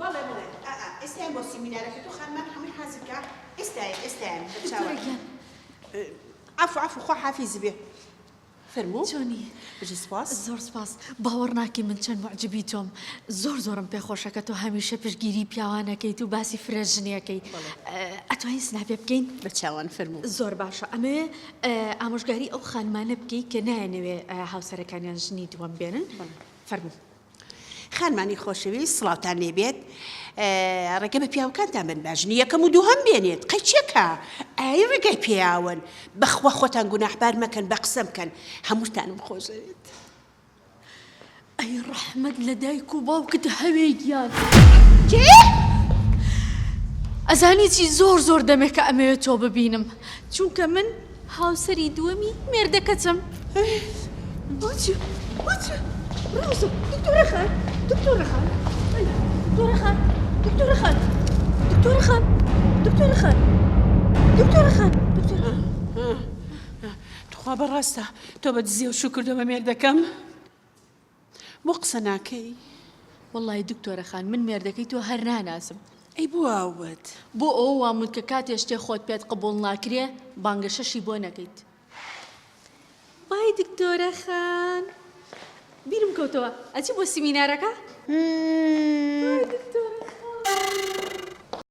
بەڵێ بڵێ ئێستایان بۆ سیمینارەکە تۆ خانمان هەمووی حازر بکە ئێستایان عفو خوا حافیز بێ فەرموو چۆنی بژی سپاس زۆر سپاس باوەڕ ناکەی من چەند معجبی تۆم زۆرم پێخۆشەکە تۆ هەمیشە پشتگیری پیاوانەکەیت و باسی فرەژنیەکەی ئەتوانین سناپێ بکەین بە چاوان فەرموو زۆر باشە ئەمێ ئامۆژگاری ئەو خانمانە بکەی کە نایەنەوێ هاوسەرەکانیان ژنی دووەم بێنن فەرموو خانمانی خۆشەویست سڵاوتان لێبێت ڕێگە بە پیاوەکانتان بن باژنی یەکەم و دووهەم بێنێت قەیچێکە ئای ڕێگەی پیاون بەخوا خۆتان گوناحبار مەکەن بە قسە بکەن هەمووتانم خۆشەوێت ئەی ڕەحمەت لە دایک و باوکت هەوێگیان کێ؟ ئەزانی چی زۆر دەمێک کە ئەمەوێت تۆ ببینم چونکە من هاوسەری دووەمی مێردەکەتم بۆچی ڕازە دکتۆرە خان توخوا بەڕاستە تۆ بە دزی و شو کردو بە مێردەکەم بۆ قسە ناکەی وەڵڵی دکتۆرە خان من مێردەکەی تۆ هەر ناناسم ئەی بۆ ئاوت بۆ ئەو وامود کە کاتێ شتێ خۆت پێت قبوڵ ناکرێ بانگە شەشی بۆ نەکەیت وای دکتۆرە خان بیرم کەوتەوە ئەچی بۆ سیمینارەکە